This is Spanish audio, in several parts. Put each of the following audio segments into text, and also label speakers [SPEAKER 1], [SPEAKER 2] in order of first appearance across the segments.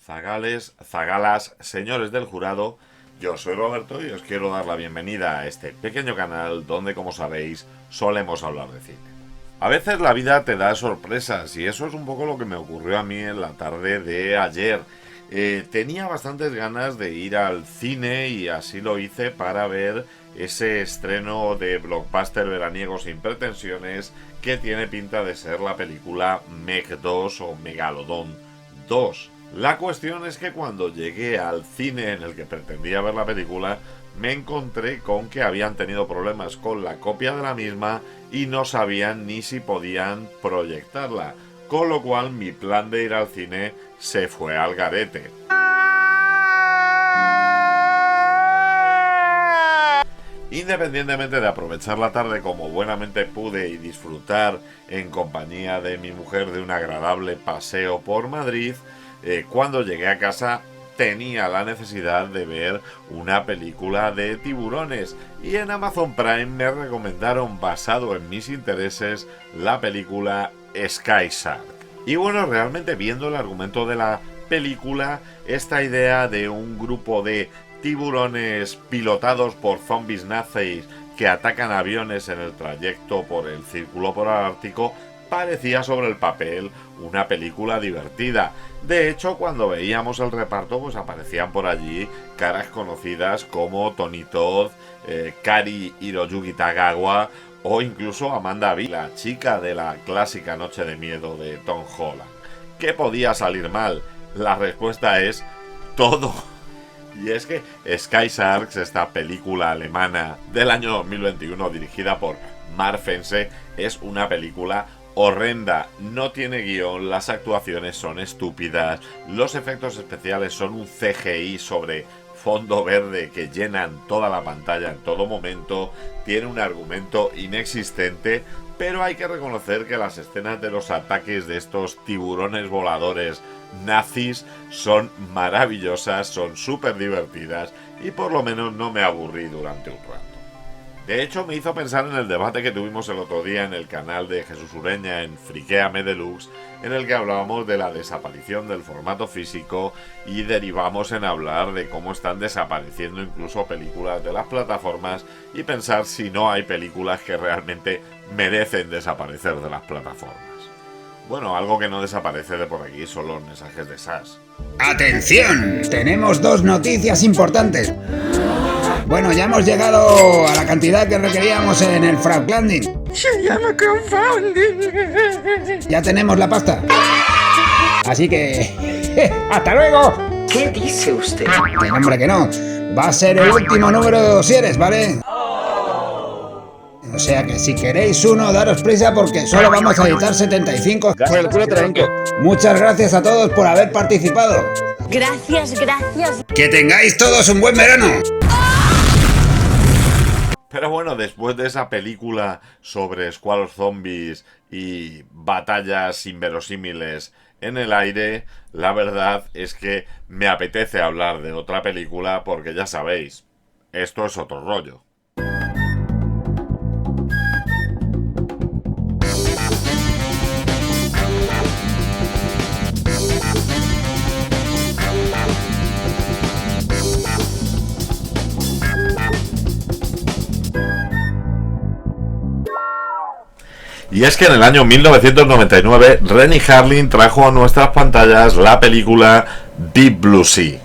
[SPEAKER 1] Zagales, zagalas, señores del jurado, yo soy Roberto y os quiero dar la bienvenida a este pequeño canal donde, como sabéis, solemos hablar de cine. A veces la vida te da sorpresas y eso es un poco lo que me ocurrió a mí en la tarde de ayer. Tenía bastantes ganas de ir al cine y así lo hice para ver ese estreno de blockbuster veraniego sin pretensiones que tiene pinta de ser la película Meg 2 o Megalodon 2. La cuestión es que cuando llegué al cine en el que pretendía ver la película, me encontré con que habían tenido problemas con la copia de la misma y no sabían ni si podían proyectarla, con lo cual mi plan de ir al cine se fue al garete. Independientemente de aprovechar la tarde como buenamente pude y disfrutar en compañía de mi mujer de un agradable paseo por Madrid, cuando llegué a casa tenía la necesidad de ver una película de tiburones y en Amazon Prime me recomendaron, basado en mis intereses, la película Sky Shark. Y bueno, realmente viendo el argumento de la película, esta idea de un grupo de tiburones pilotados por zombies nazis que atacan aviones en el trayecto por el Círculo Polar Ártico parecía sobre el papel una película divertida. De hecho, cuando veíamos el reparto, pues aparecían por allí caras conocidas como Tony Todd, Kari Hiroyuki Tagawa o incluso Amanda Bee, la chica de la clásica Noche de Miedo de Tom Holland. ¿Qué podía salir mal? La respuesta es todo. Y es que Sky Sharks, esta película alemana del año 2021 dirigida por Mark Fense, es una película horrenda, no tiene guión, las actuaciones son estúpidas, los efectos especiales son un CGI sobre fondo verde que llenan toda la pantalla en todo momento, tiene un argumento inexistente, pero hay que reconocer que las escenas de los ataques de estos tiburones voladores nazis son maravillosas, son súper divertidas y por lo menos no me aburrí durante un rato. De hecho, me hizo pensar en el debate que tuvimos el otro día en el canal de Jesús Ureña en Friquéame Deluxe, en el que hablábamos de la desaparición del formato físico y derivamos en hablar de cómo están desapareciendo incluso películas de las plataformas y pensar si no hay películas que realmente merecen desaparecer de las plataformas. Bueno, algo que no desaparece de por aquí son los mensajes de SAS.
[SPEAKER 2] ¡Atención! Tenemos dos noticias importantes. Bueno, ya hemos llegado a la cantidad que requeríamos en el crowdfunding.
[SPEAKER 3] Se llama crowdfunding.
[SPEAKER 2] Ya tenemos la pasta. Así que... ¡hasta luego!
[SPEAKER 3] ¿Qué dice usted?
[SPEAKER 2] Que hombre, que no. Va a ser el último número de dosieres, ¿vale? O sea que si queréis uno, daros prisa porque solo vamos a editar 75.
[SPEAKER 3] Por el culo tranco.
[SPEAKER 2] Muchas gracias a todos por haber participado.
[SPEAKER 4] Gracias.
[SPEAKER 2] ¡Que tengáis todos un buen verano!
[SPEAKER 1] Pero bueno, después de esa película sobre squalos zombies y batallas inverosímiles en el aire, la verdad es que me apetece hablar de otra película porque ya sabéis, esto es otro rollo. Y es que en el año 1999 Renny Harlin trajo a nuestras pantallas la película Deep Blue Sea.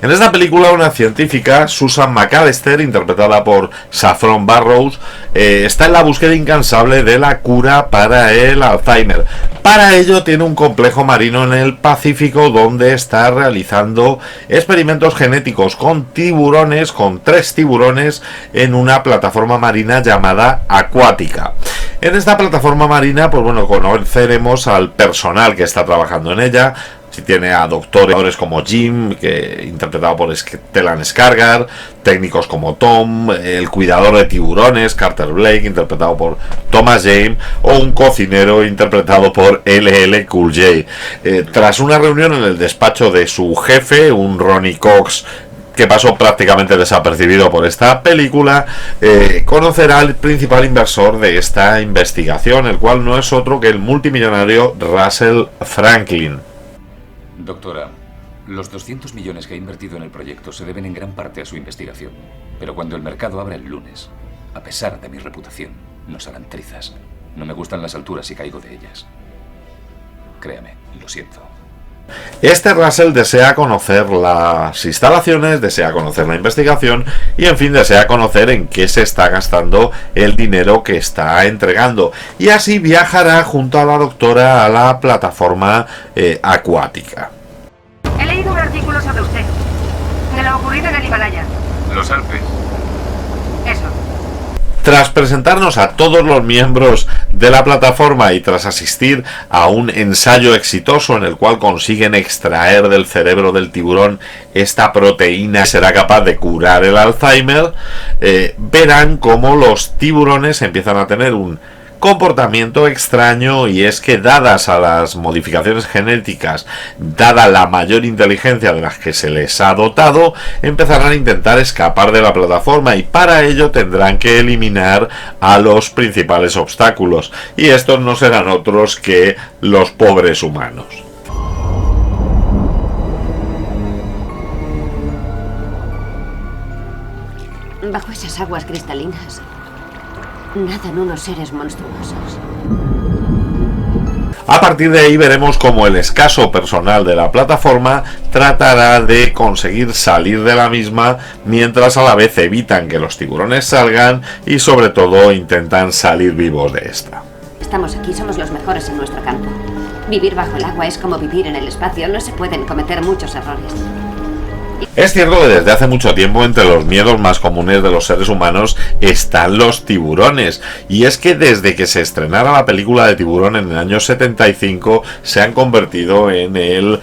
[SPEAKER 1] En esta película una científica, Susan McAllister, interpretada por Saffron Burrows, está en la búsqueda incansable de la cura para el Alzheimer. Para ello tiene un complejo marino en el Pacífico donde está realizando experimentos genéticos con tiburones, con 3 tiburones, en una plataforma marina llamada Acuática. En esta plataforma marina, pues bueno, conoceremos al personal que está trabajando en ella. Si tiene a doctores como Jim, interpretado por Stellan Skarsgård, técnicos como Tom, el cuidador de tiburones, Carter Blake, interpretado por Thomas Jane, o un cocinero interpretado por LL Cool J. Tras una reunión en el despacho de su jefe, un Ronnie Cox, que pasó prácticamente desapercibido por esta película, conocerá al principal inversor de esta investigación, el cual no es otro que el multimillonario Russell Franklin.
[SPEAKER 5] Doctora,
[SPEAKER 4] Los 200 millones que he invertido en el proyecto se deben en gran parte a su investigación. Pero cuando el mercado abra el lunes, a pesar de mi reputación, nos harán trizas. No me gustan las alturas y caigo de ellas. Créame, lo siento.
[SPEAKER 1] Este Russell desea conocer las instalaciones, desea conocer la investigación y, en fin, desea conocer en qué se está gastando el dinero que está entregando. Y así viajará junto a la doctora a la plataforma acuática.
[SPEAKER 5] He leído un artículo sobre usted, de lo ocurrido en el Himalaya.
[SPEAKER 4] Los Alpes.
[SPEAKER 5] Eso.
[SPEAKER 1] Tras presentarnos a todos los miembros de la plataforma y tras asistir a un ensayo exitoso en el cual consiguen extraer del cerebro del tiburón esta proteína que será capaz de curar el Alzheimer, verán cómo los tiburones empiezan a tener un comportamiento extraño, y es que, dadas a las modificaciones genéticas, dada la mayor inteligencia de las que se les ha dotado, empezarán a intentar escapar de la plataforma, y para ello tendrán que eliminar a los principales obstáculos, y estos no serán otros que los pobres humanos.
[SPEAKER 6] Bajo esas aguas cristalinas nadan unos seres monstruosos.
[SPEAKER 1] A partir de ahí veremos cómo el escaso personal de la plataforma tratará de conseguir salir de la misma, mientras a la vez evitan que los tiburones salgan y sobre todo intentan salir vivos de esta.
[SPEAKER 6] Estamos aquí, somos los mejores en nuestro campo. Vivir bajo el agua es como vivir en el espacio, no se pueden cometer muchos errores.
[SPEAKER 1] Es cierto que desde hace mucho tiempo entre los miedos más comunes de los seres humanos están los tiburones, y es que desde que se estrenara la película de Tiburón en el año 75 se han convertido en el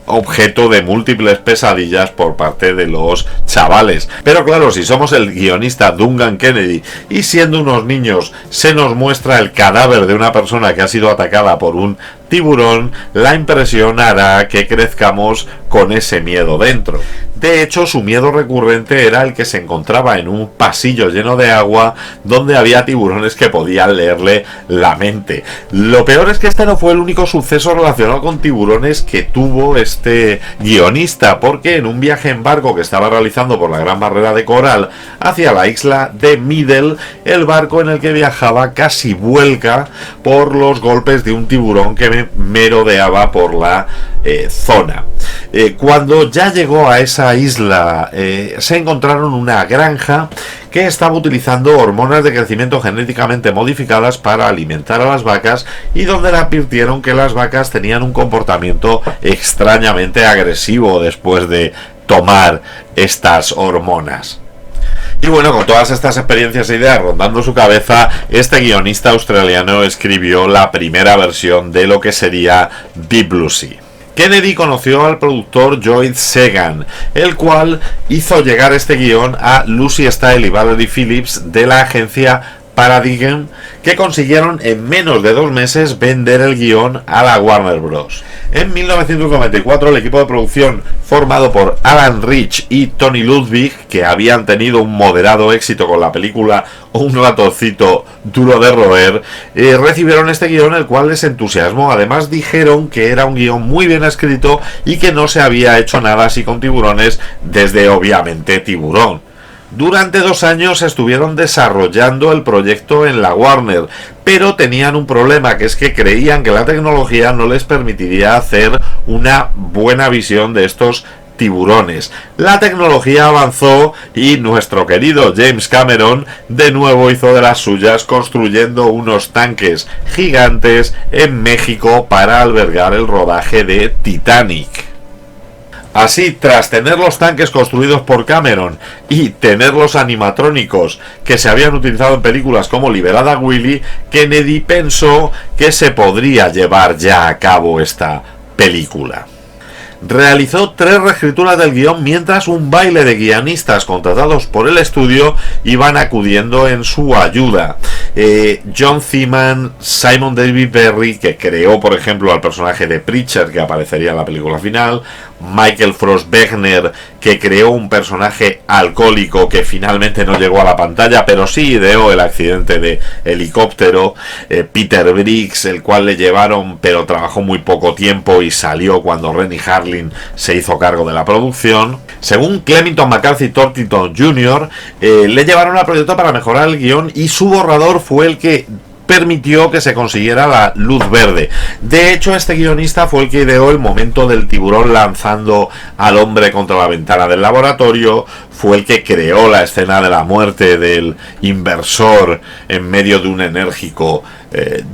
[SPEAKER 1] objeto de múltiples pesadillas por parte de los chavales. Pero claro, si somos el guionista Duncan Kennedy y siendo unos niños se nos muestra el cadáver de una persona que ha sido atacada por un tiburón, la impresión hará que crezcamos con ese miedo dentro. De hecho, su miedo recurrente era el que se encontraba en un pasillo lleno de agua donde había tiburones que podían leerle la mente. Lo peor es que este no fue el único suceso relacionado con tiburones que tuvo este guionista, porque en un viaje en barco que estaba realizando por la Gran Barrera de Coral hacia la isla de Middle, el barco en el que viajaba casi vuelca por los golpes de un tiburón que merodeaba por la zona. Cuando ya llegó a esa isla, se encontraron una granja que estaba utilizando hormonas de crecimiento genéticamente modificadas para alimentar a las vacas, y donde le advirtieron que las vacas tenían un comportamiento extrañamente agresivo después de tomar estas hormonas. Y bueno, con todas estas experiencias e ideas rondando su cabeza, este guionista australiano escribió la primera versión de lo que sería Deep Blue Sea. Kennedy conoció al productor Joyce Segan, el cual hizo llegar este guión a Lucy Style y Valerie Phillips de la agencia Paradigm, que consiguieron en menos de 2 meses vender el guión a la Warner Bros. En 1994 el equipo de producción, formado por Alan Rich y Tony Ludwig, que habían tenido un moderado éxito con la película Un ratoncito duro de roer, recibieron este guión, el cual les entusiasmó. Además dijeron que era un guión muy bien escrito y que no se había hecho nada así con tiburones desde, obviamente, Tiburón. Durante 2 años estuvieron desarrollando el proyecto en la Warner, pero tenían un problema, que es que creían que la tecnología no les permitiría hacer una buena visión de estos tiburones. La tecnología avanzó y nuestro querido James Cameron de nuevo hizo de las suyas, construyendo unos tanques gigantes en México para albergar el rodaje de Titanic. Así, tras tener los tanques construidos por Cameron y tener los animatrónicos que se habían utilizado en películas como Liberada Willy, Kennedy pensó que se podría llevar ya a cabo esta película. Realizó 3 reescrituras del guión, mientras un baile de guionistas contratados por el estudio iban acudiendo en su ayuda. John Zeman, Simon David Berry, que creó por ejemplo al personaje de Preacher que aparecería en la película final, Michael Frost Wegner, que creó un personaje alcohólico que finalmente no llegó a la pantalla, pero sí ideó el accidente de helicóptero, Peter Briggs, el cual le llevaron pero trabajó muy poco tiempo y salió cuando Renny Harlin Harlin se hizo cargo de la producción. Según Clemington McCarthy Thornton Jr., le llevaron al proyecto para mejorar el guión y su borrador fue el que permitió que se consiguiera la luz verde. De hecho, este guionista fue el que ideó el momento del tiburón lanzando al hombre contra la ventana del laboratorio, fue el que creó la escena de la muerte del inversor en medio de un enérgico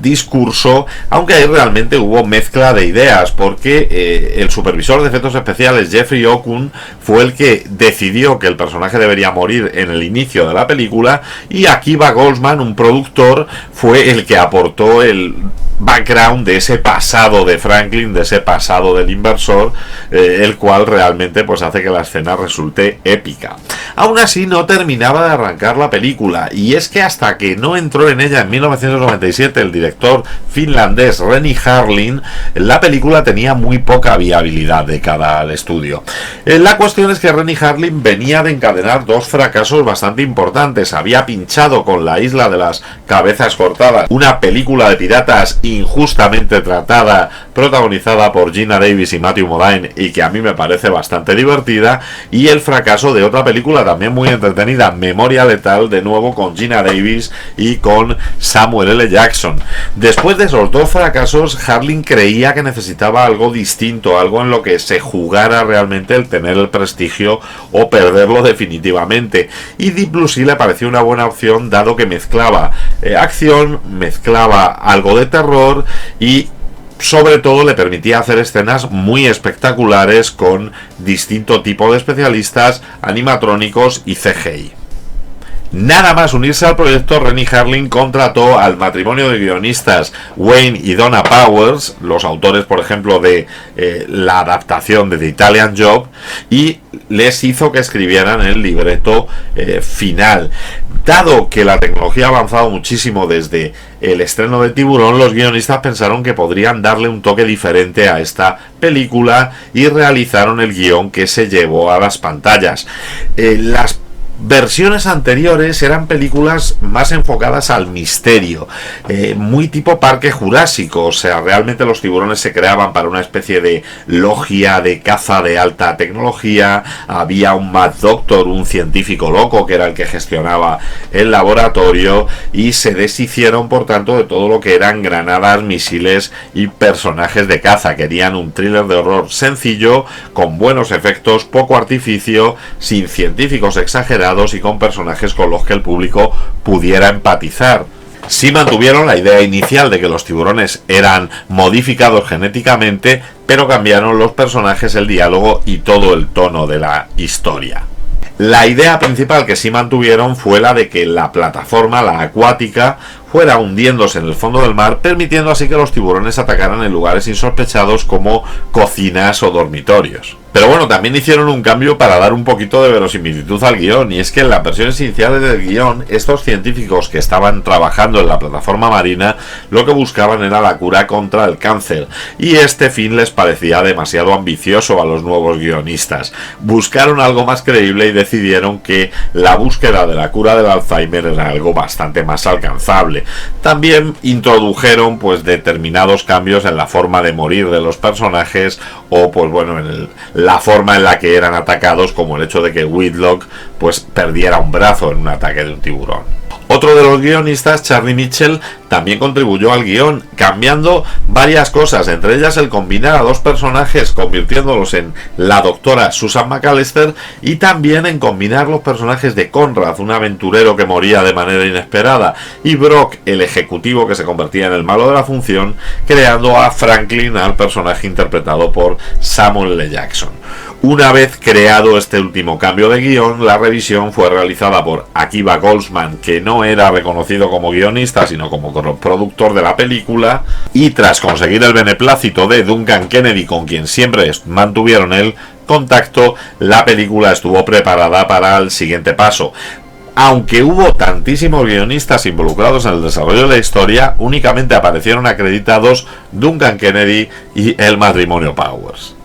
[SPEAKER 1] discurso, aunque ahí realmente hubo mezcla de ideas, porque el supervisor de efectos especiales Jeffrey Okun fue el que decidió que el personaje debería morir en el inicio de la película, y Akiva Goldsman, un productor, fue el que aportó el background de ese pasado de Franklin, de ese pasado del inversor, el cual realmente pues hace que la escena resulte épica. Aún así no terminaba de arrancar la película, y es que hasta que no entró en ella en 1997 el director finlandés Renny Harlin, la película tenía muy poca viabilidad de cara al estudio. La cuestión es que Renny Harlin venía de encadenar dos fracasos bastante importantes. Había pinchado con La isla de las cabezas cortadas, una película de piratas injustamente tratada, protagonizada por Geena Davis y Matthew Modine, y que a mí me parece bastante divertida, y el fracaso de otra película también muy entretenida, Memoria Letal, de nuevo con Geena Davis y con Samuel L. Jackson. Después de esos dos fracasos, Harlin creía que necesitaba algo distinto, algo en lo que se jugara realmente el tener el prestigio o perderlo definitivamente, y Deep Blue Sea le pareció una buena opción, dado que mezclaba acción, mezclaba algo de terror y sobre todo le permitía hacer escenas muy espectaculares con distinto tipo de especialistas, animatrónicos y CGI. Nada más unirse al proyecto, Renny Harlin contrató al matrimonio de guionistas Wayne y Donna Powers, los autores, por ejemplo, de la adaptación de The Italian Job, y les hizo que escribieran el libreto final. Dado que la tecnología ha avanzado muchísimo desde el estreno de Tiburón, los guionistas pensaron que podrían darle un toque diferente a esta película y realizaron el guión que se llevó a las pantallas. Las versiones anteriores eran películas más enfocadas al misterio, muy tipo Parque Jurásico, o sea, realmente los tiburones se creaban para una especie de logia de caza de alta tecnología, había un Mad Doctor, un científico loco que era el que gestionaba el laboratorio, y se deshicieron por tanto de todo lo que eran granadas, misiles y personajes de caza. Querían un thriller de horror sencillo, con buenos efectos, poco artificio, sin científicos exagerados y con personajes con los que el público pudiera empatizar. Sí mantuvieron la idea inicial de que los tiburones eran modificados genéticamente, pero cambiaron los personajes, el diálogo y todo el tono de la historia. La idea principal que sí mantuvieron fue la de que la plataforma, la acuática, fuera hundiéndose en el fondo del mar, permitiendo así que los tiburones atacaran en lugares insospechados como cocinas o dormitorios. Pero bueno, también hicieron un cambio para dar un poquito de verosimilitud al guión, y es que en las versiones iniciales del guión, estos científicos que estaban trabajando en la plataforma marina lo que buscaban era la cura contra el cáncer, y este fin les parecía demasiado ambicioso a los nuevos guionistas. Buscaron algo más creíble y decidieron que la búsqueda de la cura del Alzheimer era algo bastante más alcanzable. También introdujeron pues determinados cambios en la forma de morir de los personajes, o pues bueno, en la forma en la que eran atacados, como el hecho de que Whitlock pues perdiera un brazo en un ataque de un tiburón. Otro de los guionistas, Charlie Mitchell, también contribuyó al guión, cambiando varias cosas, entre ellas el combinar a dos personajes convirtiéndolos en la doctora Susan McAllister, y también en combinar los personajes de Conrad, un aventurero que moría de manera inesperada, y Brock, el ejecutivo que se convertía en el malo de la función, creando a Franklin, al personaje interpretado por Samuel L. Jackson. Una vez creado este último cambio de guión, la revisión fue realizada por Akiva Goldsman, que no era reconocido como guionista, sino como productor de la película, y tras conseguir el beneplácito de Duncan Kennedy, con quien siempre mantuvieron el contacto, la película estuvo preparada para el siguiente paso. Aunque hubo tantísimos guionistas involucrados en el desarrollo de la historia, únicamente aparecieron acreditados Duncan Kennedy y el matrimonio Powers.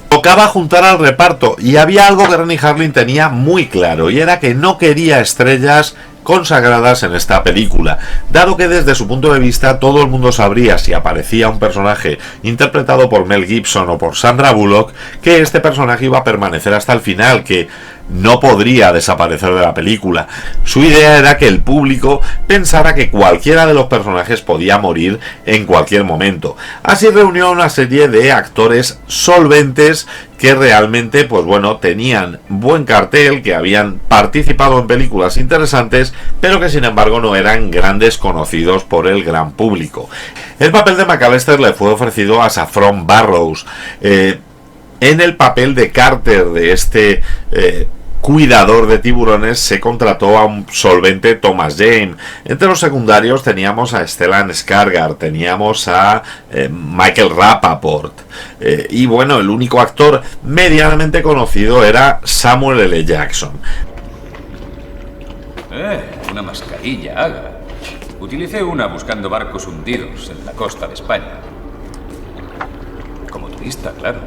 [SPEAKER 1] Tocaba juntar al reparto, y había algo que Renny Harlin tenía muy claro, y era que no quería estrellas consagradas en esta película, dado que desde su punto de vista todo el mundo sabría, si aparecía un personaje interpretado por Mel Gibson o por Sandra Bullock, que este personaje iba a permanecer hasta el final, que no podría desaparecer de la película. Su idea era que el público pensara que cualquiera de los personajes podía morir en cualquier momento. Así reunió una serie de actores solventes que realmente, pues bueno, tenían buen cartel, que habían participado en películas interesantes, pero que sin embargo no eran grandes conocidos por el gran público. El papel de McAllister le fue ofrecido a Saffron Burrows. En el papel de Carter, de este cuidador de tiburones, se contrató a un solvente Thomas Jane. Entre los secundarios teníamos a Stellan Skarsgård, teníamos a Michael Rapaport, y bueno, el único actor medianamente conocido era Samuel L. Jackson.
[SPEAKER 4] Una mascarilla, haga. Utilicé una buscando barcos hundidos en la costa de España. Como turista, claro.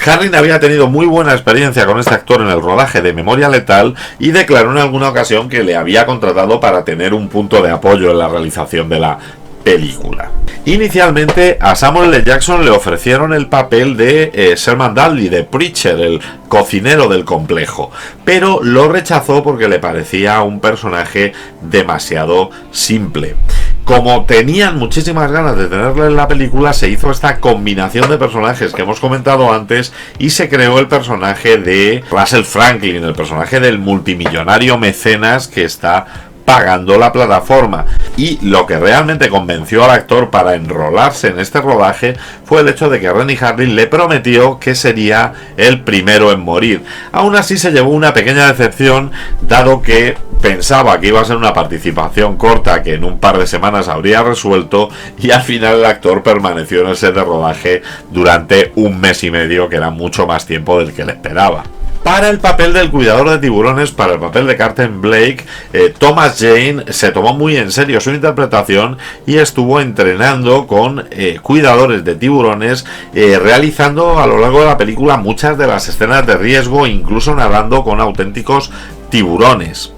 [SPEAKER 1] Harlin había tenido muy buena experiencia con este actor en el rodaje de Memoria Letal y declaró en alguna ocasión que le había contratado para tener un punto de apoyo en la realización de la película. Inicialmente a Samuel L. Jackson le ofrecieron el papel de Sherman Dudley, de Preacher, el cocinero del complejo, pero lo rechazó porque le parecía un personaje demasiado simple. Como tenían muchísimas ganas de tenerle en la película, se hizo esta combinación de personajes que hemos comentado antes y se creó el personaje de Russell Franklin, el personaje del multimillonario mecenas que está pagando la plataforma. Y lo que realmente convenció al actor para enrolarse en este rodaje fue el hecho de que Renny Harlin le prometió que sería el primero en morir. Aún así se llevó una pequeña decepción, dado que pensaba que iba a ser una participación corta que en un par de semanas habría resuelto, y al final el actor permaneció en el set de rodaje durante un mes y medio, que era mucho más tiempo del que le esperaba. Para el papel del cuidador de tiburones, para el papel de Carter Blake, Thomas Jane se tomó muy en serio su interpretación y estuvo entrenando con cuidadores de tiburones, realizando a lo largo de la película muchas de las escenas de riesgo, incluso nadando con auténticos tiburones.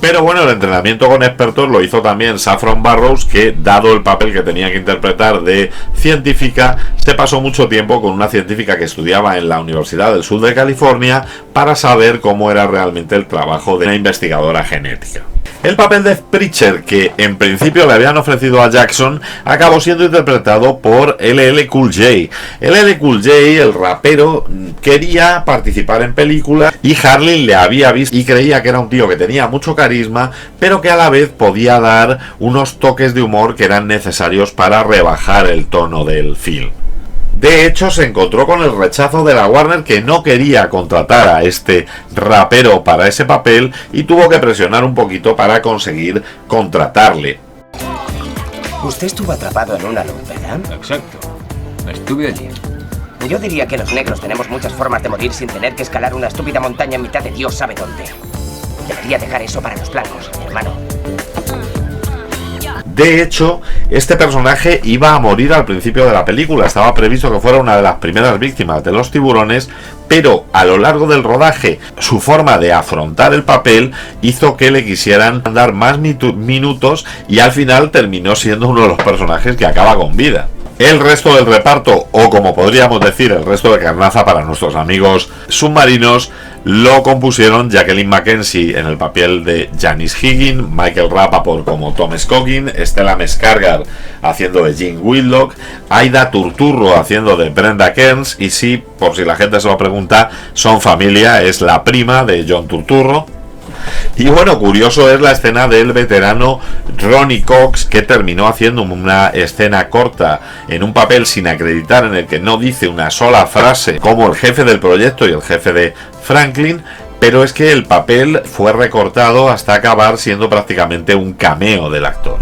[SPEAKER 1] Pero bueno, el entrenamiento con expertos lo hizo también Saffron Burrows, que dado el papel que tenía que interpretar de científica, se pasó mucho tiempo con una científica que estudiaba en la Universidad del Sur de California para saber cómo era realmente el trabajo de una investigadora genética. El papel de Preacher, que en principio le habían ofrecido a Jackson, acabó siendo interpretado por LL Cool J. LL Cool J, el rapero, quería participar en películas y Harlin le había visto y creía que era un tío que tenía mucho carisma, pero que a la vez podía dar unos toques de humor que eran necesarios para rebajar el tono del film. De hecho, se encontró con el rechazo de la Warner, que no quería contratar a este rapero para ese papel y tuvo que presionar un poquito para conseguir contratarle.
[SPEAKER 3] Usted estuvo atrapado en una luz, ¿verdad?
[SPEAKER 4] Exacto. Estuve allí.
[SPEAKER 3] Yo diría que los negros tenemos muchas formas de morir sin tener que escalar una estúpida montaña en mitad de Dios sabe dónde. Debería dejar eso para los blancos, mi hermano.
[SPEAKER 1] De hecho, este personaje iba a morir al principio de la película. Estaba previsto que fuera una de las primeras víctimas de los tiburones, pero a lo largo del rodaje, su forma de afrontar el papel hizo que le quisieran dar más minutos y al final terminó siendo uno de los personajes que acaba con vida. El resto del reparto, o como podríamos decir, el resto de carnaza para nuestros amigos submarinos, lo compusieron Jacqueline McKenzie en el papel de Janice Higgins, Michael Rapaport como Tom Scoggin, Stellan Skarsgård haciendo de Jim Whitlock, Aida Turturro haciendo de Brenda Kearns, y sí, por si la gente se lo pregunta, son familia, es la prima de John Turturro. Y bueno, curioso es la escena del veterano Ronny Cox, que terminó haciendo una escena corta en un papel sin acreditar, en el que no dice una sola frase, como el jefe del proyecto y el jefe de Franklin, pero es que el papel fue recortado hasta acabar siendo prácticamente un cameo del actor.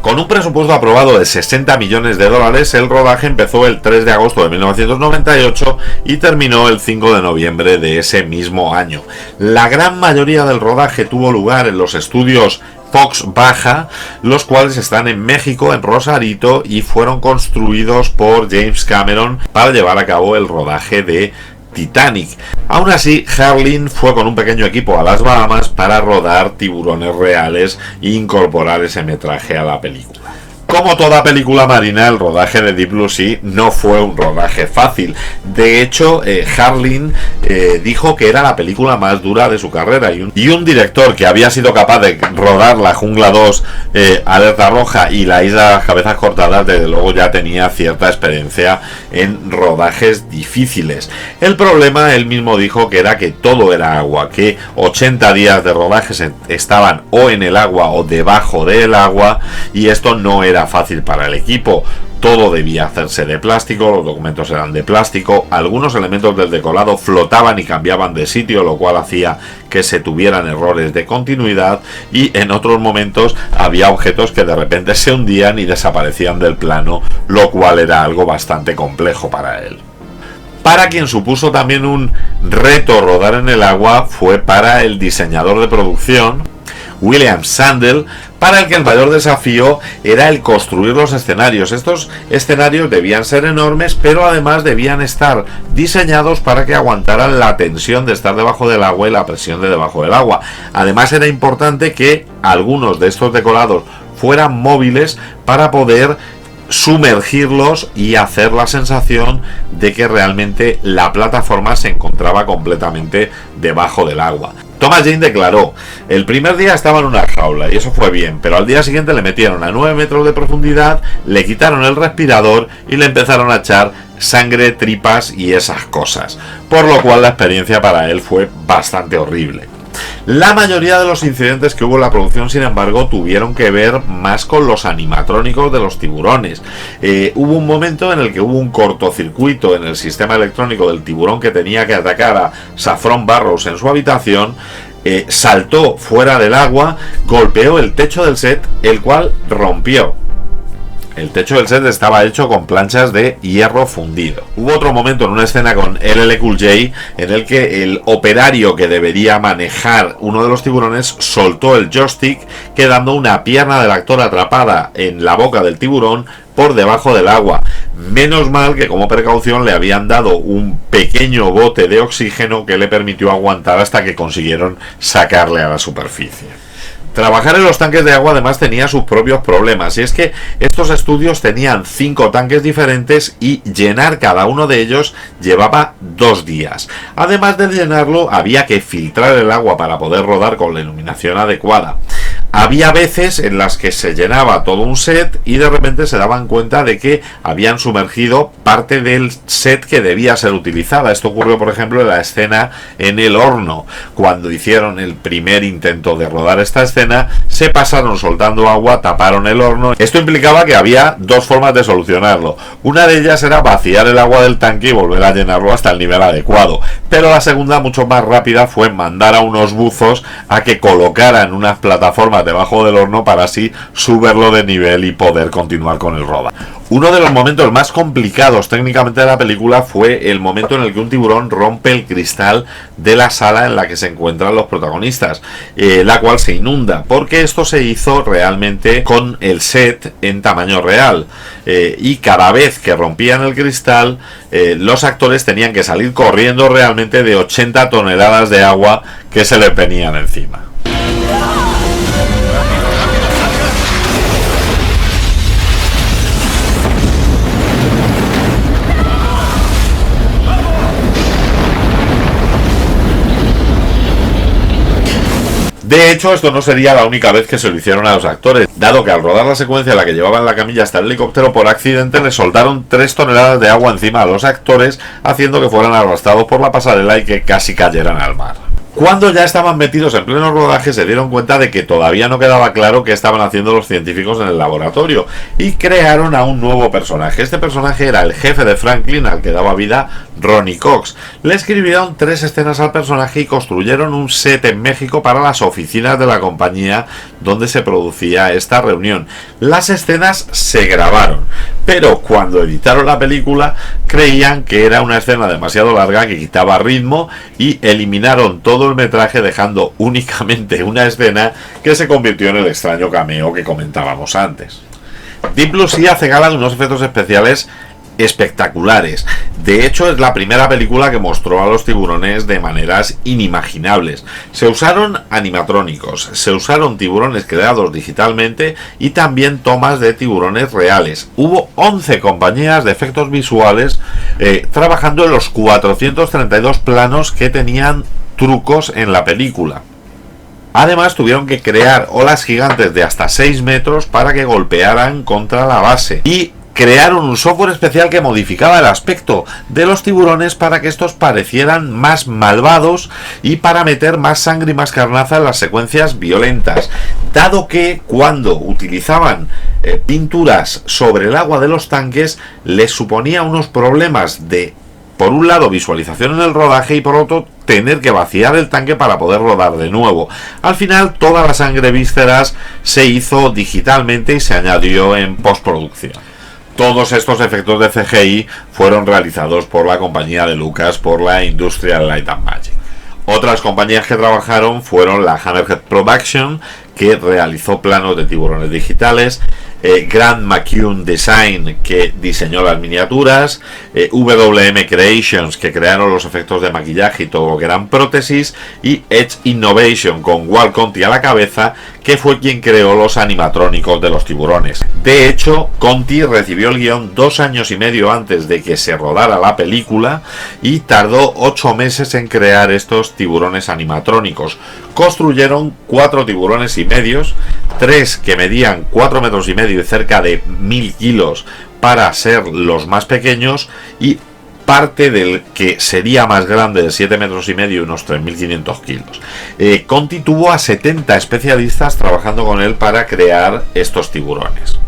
[SPEAKER 1] Con un presupuesto aprobado de $60 millones, el rodaje empezó el 3 de agosto de 1998 y terminó el 5 de noviembre de ese mismo año. La gran mayoría del rodaje tuvo lugar en los estudios Fox Baja, los cuales están en México, en Rosarito, y fueron construidos por James Cameron para llevar a cabo el rodaje de Titanic. Aún así, Harlin fue con un pequeño equipo a las Bahamas para rodar tiburones reales e incorporar ese metraje a la película. Como toda película marina, el rodaje de Deep Blue Sea no fue un rodaje fácil. De hecho, Harlin dijo que era la película más dura de su carrera, y un director que había sido capaz de rodar La Jungla 2, Alerta Roja y La Isla de las Cabezas Cortadas, desde luego ya tenía cierta experiencia en rodajes difíciles. El problema, él mismo dijo, que era que todo era agua, que 80 días de rodajes estaban o en el agua o debajo del agua, y esto no era fácil para el equipo. Todo debía hacerse de plástico, los documentos eran de plástico, algunos elementos del decorado flotaban y cambiaban de sitio, lo cual hacía que se tuvieran errores de continuidad, y en otros momentos había objetos que de repente se hundían y desaparecían del plano, lo cual era algo bastante complejo para él. Para quien supuso también un reto rodar en el agua fue para el diseñador de producción, William Sandel, para el que el mayor desafío era el construir los escenarios. Estos escenarios debían ser enormes, pero además debían estar diseñados para que aguantaran la tensión de estar debajo del agua y la presión de debajo del agua. Además, era importante que algunos de estos decorados fueran móviles para poder sumergirlos y hacer la sensación de que realmente la plataforma se encontraba completamente debajo del agua. Thomas Jane declaró: el primer día estaba en una jaula y eso fue bien, pero al día siguiente le metieron a 9 metros de profundidad, le quitaron el respirador y le empezaron a echar sangre, tripas y esas cosas, por lo cual la experiencia para él fue bastante horrible. La mayoría de los incidentes que hubo en la producción, sin embargo, tuvieron que ver más con los animatrónicos de los tiburones. Hubo un momento en el que hubo un cortocircuito en el sistema electrónico del tiburón que tenía que atacar a Saffron Burrows en su habitación. Saltó fuera del agua, golpeó el techo del set, el cual rompió. El techo del set estaba hecho con planchas de hierro fundido. Hubo otro momento en una escena con LL Cool J en el que el operario que debería manejar uno de los tiburones soltó el joystick, quedando una pierna del actor atrapada en la boca del tiburón por debajo del agua. Menos mal que como precaución le habían dado un pequeño bote de oxígeno que le permitió aguantar hasta que consiguieron sacarle a la superficie. Trabajar en los tanques de agua además tenía sus propios problemas, y es que estos estudios tenían 5 tanques diferentes y llenar cada uno de ellos llevaba 2 días. Además de llenarlo, había que filtrar el agua para poder rodar con la iluminación adecuada. Había veces en las que se llenaba todo un set y de repente se daban cuenta de que habían sumergido parte del set que debía ser utilizada. Esto ocurrió, por ejemplo, en la escena en el horno. Cuando hicieron el primer intento de rodar esta escena, se pasaron soltando agua, taparon el horno. Esto implicaba que había 2 formas de solucionarlo. Una de ellas era vaciar el agua del tanque y volver a llenarlo hasta el nivel adecuado. Pero la segunda, mucho más rápida, fue mandar a unos buzos a que colocaran unas plataformas debajo del horno para así subirlo de nivel y poder continuar con el rodaje. Uno de los momentos más complicados técnicamente de la película fue el momento en el que un tiburón rompe el cristal de la sala en la que se encuentran los protagonistas, la cual se inunda, porque esto se hizo realmente con el set en tamaño real, y cada vez que rompían el cristal, los actores tenían que salir corriendo realmente de 80 toneladas de agua que se les venían encima. De hecho, esto no sería la única vez que se lo hicieron a los actores, dado que al rodar la secuencia en la que llevaban la camilla hasta el helicóptero, por accidente le soltaron 3 toneladas de agua encima a los actores, haciendo que fueran arrastrados por la pasarela y que casi cayeran al mar. Cuando ya estaban metidos en pleno rodaje, se dieron cuenta de que todavía no quedaba claro qué estaban haciendo los científicos en el laboratorio y crearon a un nuevo personaje. Este personaje era el jefe de Franklin, al que daba vida Ronny Cox. Le escribieron 3 escenas al personaje y construyeron un set en México para las oficinas de la compañía donde se producía esta reunión. Las escenas se grabaron, pero cuando editaron la película creían que era una escena demasiado larga que quitaba ritmo y eliminaron todo el metraje, dejando únicamente una escena que se convirtió en el extraño cameo que comentábamos antes. Deep Blue Sea hace gala de unos efectos especiales espectaculares. De hecho, es la primera película que mostró a los tiburones de maneras inimaginables. Se usaron animatrónicos, se usaron tiburones creados digitalmente y también tomas de tiburones reales. Hubo 11 compañías de efectos visuales trabajando en los 432 planos que tenían trucos en la película. Además, tuvieron que crear olas gigantes de hasta 6 metros para que golpearan contra la base. Y crearon un software especial que modificaba el aspecto de los tiburones para que estos parecieran más malvados y para meter más sangre y más carnaza en las secuencias violentas. Dado que cuando utilizaban pinturas sobre el agua de los tanques, les suponía unos problemas de, por un lado, visualización en el rodaje y por otro, tener que vaciar el tanque para poder rodar de nuevo. Al final, toda la sangre vísceras se hizo digitalmente y se añadió en postproducción. Todos estos efectos de CGI fueron realizados por la compañía de Lucas, por la Industrial Light and Magic. Otras compañías que trabajaron fueron la Hammerhead Production, que realizó planos de tiburones digitales, Grant McCune Design, que diseñó las miniaturas, WM Creations, que crearon los efectos de maquillaje y todo lo que eran prótesis, y Edge Innovation, con Walt Conti a la cabeza, que fue quien creó los animatrónicos de los tiburones. De hecho, Conti recibió el guión 2 años y medio antes de que se rodara la película y tardó 8 meses en crear estos tiburones animatrónicos. Construyeron 4 tiburones y medios, 3 que medían 4 metros y medio y cerca de 1000 kilos para ser los más pequeños, y parte del que sería más grande de 7 metros y medio y unos 3.500 kilos. Conti tuvo a 70 especialistas trabajando con él para crear estos tiburones.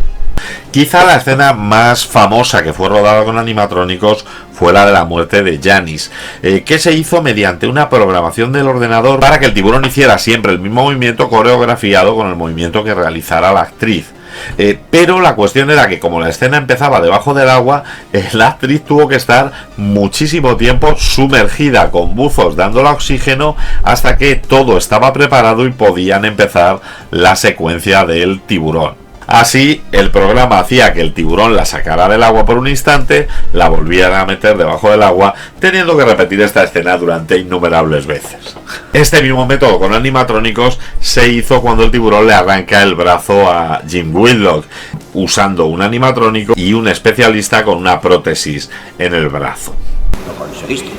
[SPEAKER 1] Quizá la escena más famosa que fue rodada con animatrónicos fue la de la muerte de Janis, que se hizo mediante una programación del ordenador para que el tiburón hiciera siempre el mismo movimiento coreografiado con el movimiento que realizara la actriz. Pero la cuestión era que como la escena empezaba debajo del agua, la actriz tuvo que estar muchísimo tiempo sumergida con buzos dándola oxígeno hasta que todo estaba preparado y podían empezar la secuencia del tiburón. Así, el programa hacía que el tiburón la sacara del agua por un instante, la volviera a meter debajo del agua, teniendo que repetir esta escena durante innumerables veces. Este mismo método con animatrónicos se hizo cuando el tiburón le arranca el brazo a Jim Whitlock, usando un animatrónico y un especialista con una prótesis en el brazo.
[SPEAKER 3] Lo conseguiste.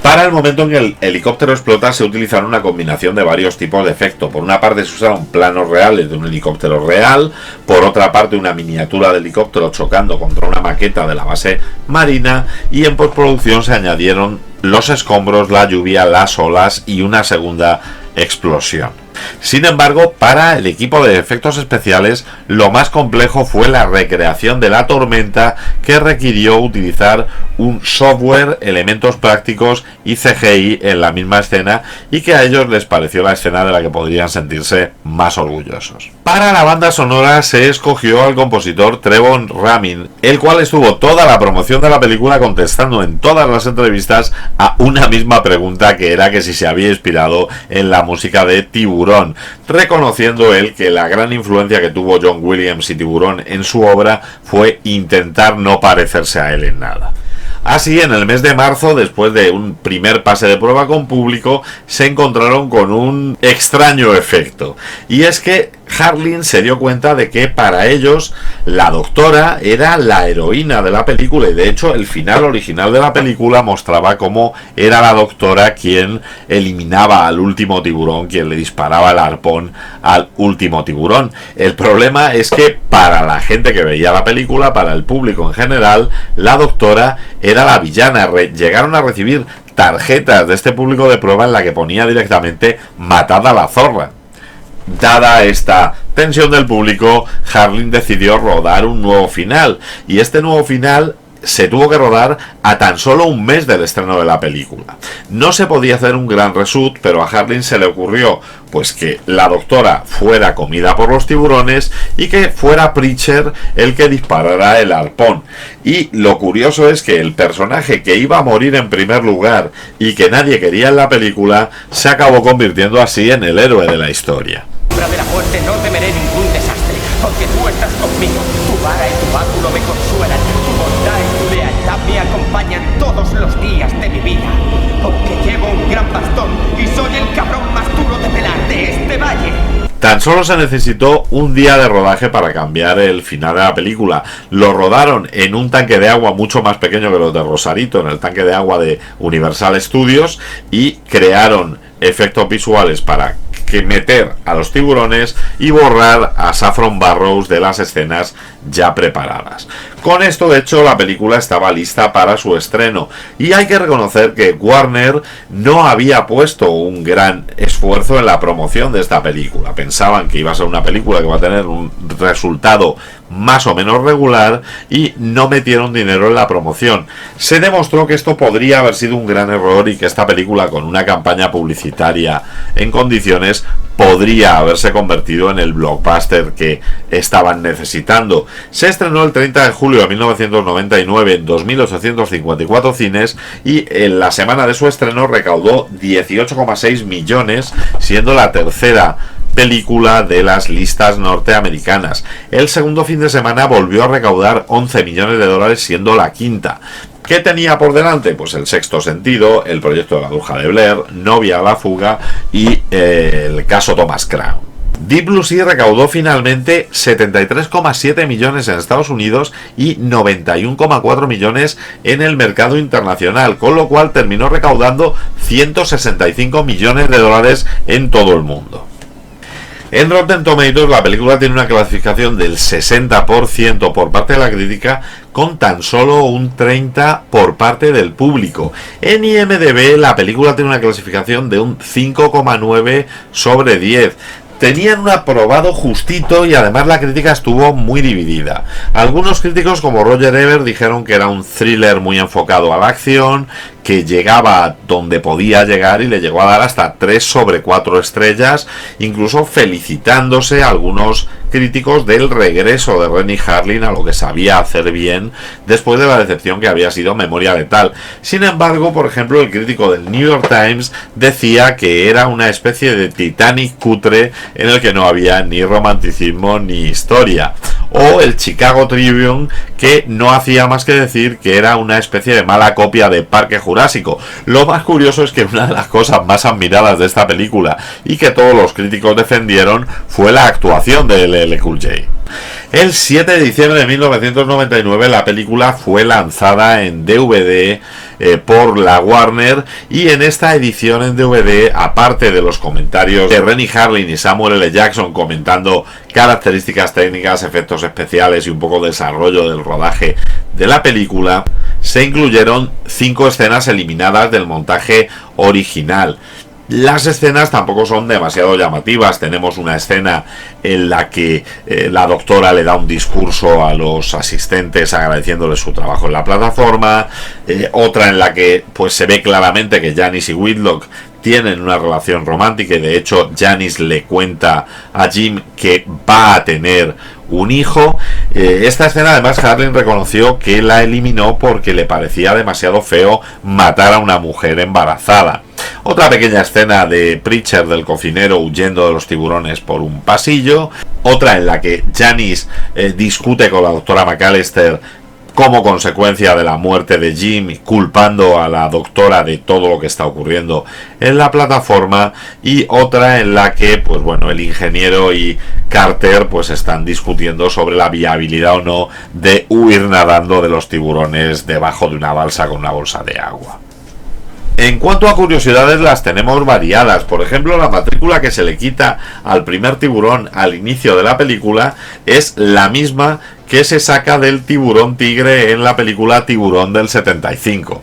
[SPEAKER 1] Para el momento en que el helicóptero explota se utilizaron una combinación de varios tipos de efecto. Por una parte se usaron planos reales de un helicóptero real, por otra parte una miniatura de helicóptero chocando contra una maqueta de la base marina, y en postproducción se añadieron los escombros, la lluvia, las olas y una segunda explosión. Sin embargo, para el equipo de efectos especiales, lo más complejo fue la recreación de la tormenta, que requirió utilizar un software, elementos prácticos y CGI en la misma escena, y que a ellos les pareció la escena de la que podrían sentirse más orgullosos. Para la banda sonora se escogió al compositor Trevor Rabin, el cual estuvo toda la promoción de la película contestando en todas las entrevistas a una misma pregunta, que era que si se había inspirado en la música de Tiburón, reconociendo él que la gran influencia que tuvo John Williams y Tiburón en su obra fue intentar no parecerse a él en nada. Así, en el mes de marzo, después de un primer pase de prueba con público, se encontraron con un extraño efecto. Y es que Harlin se dio cuenta de que para ellos la doctora era la heroína de la película, y de hecho el final original de la película mostraba cómo era la doctora quien eliminaba al último tiburón, quien le disparaba el arpón al último tiburón. El problema es que para la gente que veía la película, para el público en general, la doctora era la villana. Llegaron a recibir tarjetas de este público de prueba en la que ponía directamente "matad a la zorra". Dada esta tensión del público, Harlin decidió rodar un nuevo final, y este nuevo final se tuvo que rodar a tan solo un mes del estreno de la película. No se podía hacer un gran reshoot, pero a Harlin se le ocurrió pues que la doctora fuera comida por los tiburones y que fuera Preacher el que disparara el arpón. Y lo curioso es que el personaje que iba a morir en primer lugar y que nadie quería en la película se acabó convirtiendo así en el héroe de la historia.
[SPEAKER 3] hora de la muerte no temeré ningún desastre, porque tú estás conmigo. Tu vara y tu báculo me consuelan, tu bondad y tu lealtad me acompañan todos los días de mi vida. Porque llevo un gran bastón y soy el cabrón más duro de pelar de este valle.
[SPEAKER 1] Tan solo se necesitó un día de rodaje para cambiar el final de la película. Lo rodaron en un tanque de agua mucho más pequeño que los de Rosarito, en el tanque de agua de Universal Studios, y crearon efectos visuales para meter a los tiburones y borrar a Saffron Burrows de las escenas ya preparadas. Con esto, de hecho, la película estaba lista para su estreno, y hay que reconocer que Warner no había puesto un gran esfuerzo en la promoción de esta película. Pensaban que iba a ser una película que va a tener un resultado más o menos regular y no metieron dinero en la promoción. Se demostró que esto podría haber sido un gran error y que esta película, con una campaña publicitaria en condiciones, podría haberse convertido en el blockbuster que estaban necesitando. Se estrenó el 30 de julio de 1999 en 2.854 cines, y en la semana de su estreno recaudó 18,6 millones, siendo la tercera película de las listas norteamericanas. El segundo fin de semana volvió a recaudar 11 millones de dólares, siendo la quinta. ¿Qué tenía por delante? Pues El Sexto Sentido, El Proyecto de la Bruja de Blair, Novia a la fuga y el caso Thomas Crown. Deep Blue Sea recaudó finalmente 73,7 millones en Estados Unidos y 91,4 millones en el mercado internacional, con lo cual terminó recaudando 165 millones de dólares en todo el mundo. En Rotten Tomatoes la película tiene una clasificación del 60% por parte de la crítica, con tan solo un 30% por parte del público. En IMDb la película tiene una clasificación de un 5,9 sobre 10. Tenían un aprobado justito, y además la crítica estuvo muy dividida. Algunos críticos, como Roger Ebert, dijeron que era un thriller muy enfocado a la acción, que llegaba donde podía llegar, y le llegó a dar hasta 3 sobre 4 estrellas, incluso felicitándose a algunos críticos del regreso de Renny Harlin a lo que sabía hacer bien después de la decepción que había sido Memoria Letal. Sin embargo, por ejemplo, el crítico del New York Times decía que era una especie de Titanic cutre en el que no había ni romanticismo ni historia. O el Chicago Tribune, que no hacía más que decir que era una especie de mala copia de Parque Jurásico. Lo más curioso es que una de las cosas más admiradas de esta película, y que todos los críticos defendieron, fue la actuación de LL Cool J. El 7 de diciembre de 1999 la película fue lanzada en DVD por la Warner, y en esta edición en DVD, aparte de los comentarios de Renny Harlin y Samuel L. Jackson comentando características técnicas, efectos especiales y un poco de desarrollo del rodaje de la película, se incluyeron 5 escenas eliminadas del montaje original. Las escenas tampoco son demasiado llamativas. Tenemos una escena en la que la doctora le da un discurso a los asistentes agradeciéndoles su trabajo en la plataforma, otra en la que pues se ve claramente que Janice y Whitlock tienen una relación romántica, y de hecho Janice le cuenta a Jim que va a tener un hijo. Esta escena además Harlin reconoció que la eliminó porque le parecía demasiado feo matar a una mujer embarazada. Otra pequeña escena de Preacher, del cocinero, huyendo de los tiburones por un pasillo. Otra en la que Janice discute con la doctora McAllister como consecuencia de la muerte de Jim, culpando a la doctora de todo lo que está ocurriendo en la plataforma. Y otra en la que, pues bueno, el ingeniero y Carter pues están discutiendo sobre la viabilidad o no de huir nadando de los tiburones debajo de una balsa con una bolsa de agua. En cuanto a curiosidades, las tenemos variadas. Por ejemplo, la matrícula que se le quita al primer tiburón al inicio de la película es la misma que se saca del tiburón tigre en la película Tiburón del 75.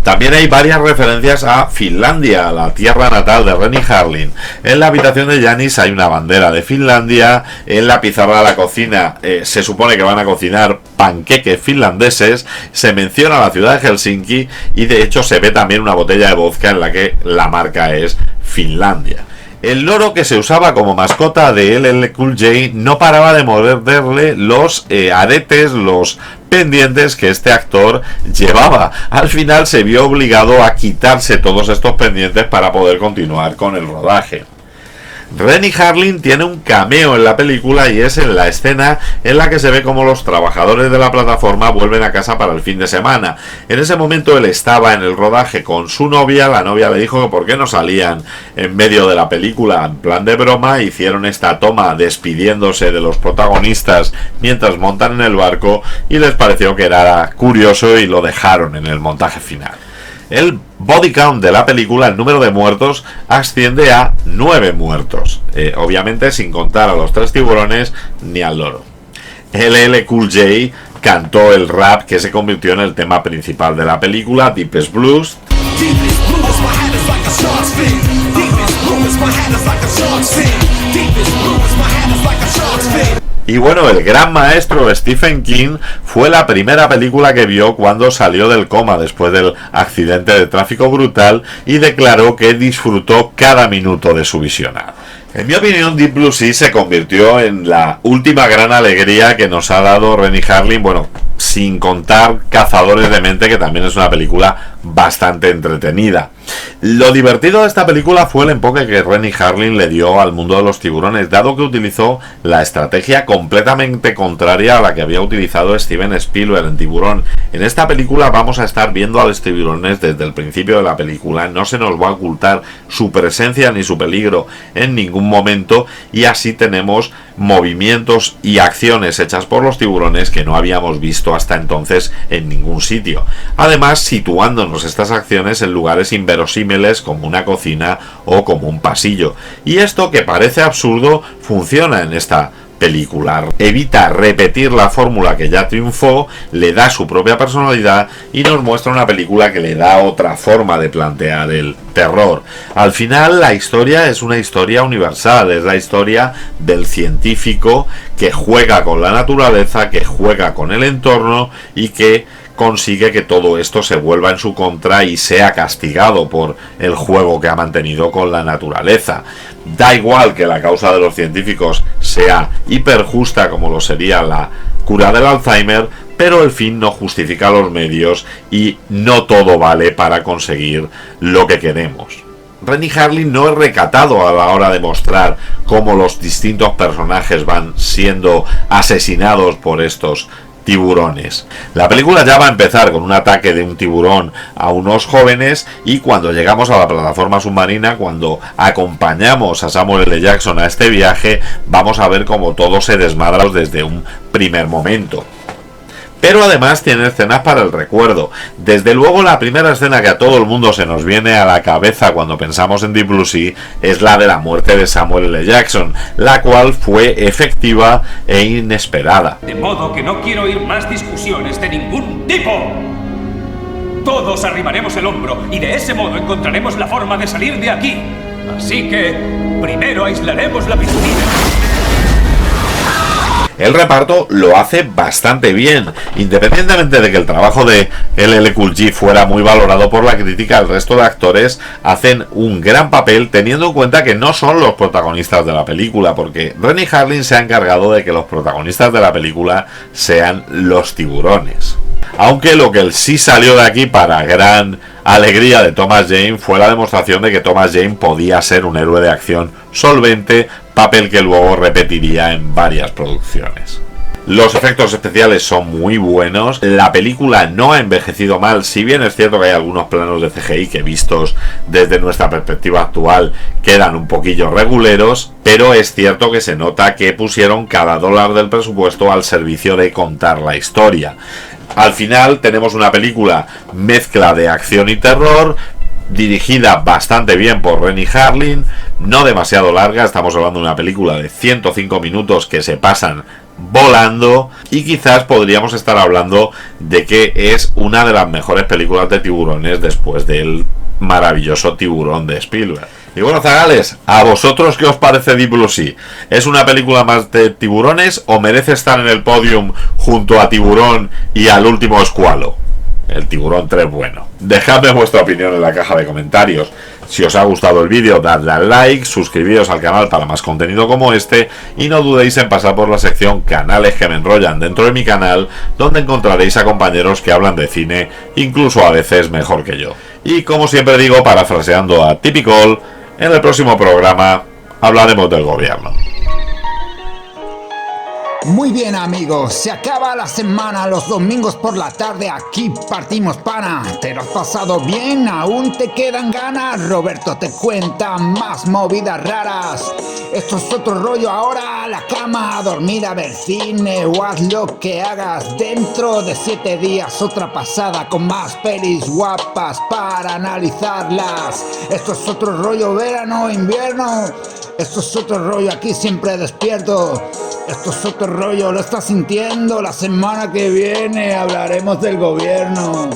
[SPEAKER 1] También hay varias referencias a Finlandia, la tierra natal de Renny Harlin. En la habitación de Janice hay una bandera de Finlandia. En la pizarra de la cocina se supone que van a cocinar panqueques finlandeses. Se menciona la ciudad de Helsinki, y de hecho se ve también una botella de vodka en la que la marca es Finlandia. El loro que se usaba como mascota de LL Cool J no paraba de morderle los aretes, los pendientes que este actor llevaba. Al final se vio obligado a quitarse todos estos pendientes para poder continuar con el rodaje. Renny Harlin tiene un cameo en la película y es en la escena en la que se ve como los trabajadores de la plataforma vuelven a casa para el fin de semana. En ese momento él estaba en el rodaje con su novia, la novia le dijo que por qué no salían en medio de la película en plan de broma, hicieron esta toma despidiéndose de los protagonistas mientras montan en el barco y les pareció que era curioso y lo dejaron en el montaje final. El body count de la película, el número de muertos, asciende a 9 muertos. Obviamente sin contar a los 3 tiburones ni al loro. LL Cool J cantó el rap que se convirtió en el tema principal de la película, Deepest Blues. Y bueno, el gran maestro Stephen King fue la primera película que vio cuando salió del coma después del accidente de tráfico brutal y declaró que disfrutó cada minuto de su visionado. En mi opinión, Deep Blue Sea se convirtió en la última gran alegría que nos ha dado Renny Harlin, bueno, sin contar Cazadores de Mente, que también es una película bastante entretenida. Lo divertido de esta película fue el enfoque que Renny Harlin le dio al mundo de los tiburones, dado que utilizó la estrategia completamente contraria a la que había utilizado Steven Spielberg en Tiburón. En esta película vamos a estar viendo a los tiburones desde el principio de la película, no se nos va a ocultar su presencia ni su peligro en ningún momento, y así tenemos movimientos y acciones hechas por los tiburones que no habíamos visto hasta entonces en ningún sitio. Además, situándonos estas acciones en lugares inverosímiles como una cocina o como un pasillo. Y esto, que parece absurdo, funciona en esta película. Evita repetir la fórmula que ya triunfó, le da su propia personalidad y nos muestra una película que le da otra forma de plantear el terror. Al final, la historia es una historia universal, es la historia del científico que juega con la naturaleza, que juega con el entorno y que consigue que todo esto se vuelva en su contra y sea castigado por el juego que ha mantenido con la naturaleza. Da igual que la causa de los científicos sea hiperjusta como lo sería la cura del Alzheimer, pero el fin no justifica los medios y no todo vale para conseguir lo que queremos. Renny Harlin no es recatado a la hora de mostrar cómo los distintos personajes van siendo asesinados por estos tiburones. La película ya va a empezar con un ataque de un tiburón a unos jóvenes, y cuando llegamos a la plataforma submarina, cuando acompañamos a Samuel L. Jackson a este viaje, vamos a ver cómo todo se desmadra desde un primer momento. Pero además tiene escenas para el recuerdo. Desde luego, la primera escena que a todo el mundo se nos viene a la cabeza cuando pensamos en Deep Blue Sea es la de la muerte de Samuel L. Jackson, la cual fue efectiva e inesperada.
[SPEAKER 3] De modo que no quiero oír más discusiones de ningún tipo. Todos arrimaremos el hombro y de ese modo encontraremos la forma de salir de aquí. Así que primero aislaremos la piscina.
[SPEAKER 1] El reparto lo hace bastante bien. Independientemente de que el trabajo de LL Cool J fuera muy valorado por la crítica, el resto de actores hacen un gran papel, teniendo en cuenta que no son los protagonistas de la película, porque Renny Harlin se ha encargado de que los protagonistas de la película sean los tiburones. Aunque lo que sí salió de aquí para gran alegría de Thomas Jane fue la demostración de que Thomas Jane podía ser un héroe de acción solvente, papel que luego repetiría en varias producciones. Los efectos especiales son muy buenos, la película no ha envejecido mal, si bien es cierto que hay algunos planos de CGI que, vistos desde nuestra perspectiva actual, quedan un poquillo reguleros, pero es cierto que se nota que pusieron cada dólar del presupuesto al servicio de contar la historia. Al final tenemos una película mezcla de acción y terror, dirigida bastante bien por Renny Harlin, no demasiado larga, estamos hablando de una película de 105 minutos que se pasan volando, y quizás podríamos estar hablando de que es una de las mejores películas de tiburones después del maravilloso Tiburón de Spielberg. Y bueno, zagales, ¿a vosotros qué os parece Deep Blue Sea? ¿Es una película más de tiburones o merece estar en el podium junto a Tiburón y al último escualo? El Tiburón 3 bueno. Dejadme vuestra opinión en la caja de comentarios. Si os ha gustado el vídeo, dadle al like, suscribíos al canal para más contenido como este, y no dudéis en pasar por la sección Canales que me enrollan dentro de mi canal, donde encontraréis a compañeros que hablan de cine, incluso a veces mejor que yo. Y como siempre digo, parafraseando a Typical, en el próximo programa, hablaremos del gobierno.
[SPEAKER 2] Muy bien, amigos, se acaba la semana, los domingos por la tarde aquí partimos pana. ¿Te lo has pasado bien? ¿Aún te quedan ganas? Roberto te cuenta más movidas raras. Esto es otro rollo, ahora a la cama, a dormir, a ver cine o haz lo que hagas. Dentro de 7 días otra pasada con más pelis guapas para analizarlas. Esto es otro rollo, verano, invierno. Esto es otro rollo, aquí siempre despierto. Esto es otro rollo, lo estás sintiendo. La semana que viene hablaremos del gobierno.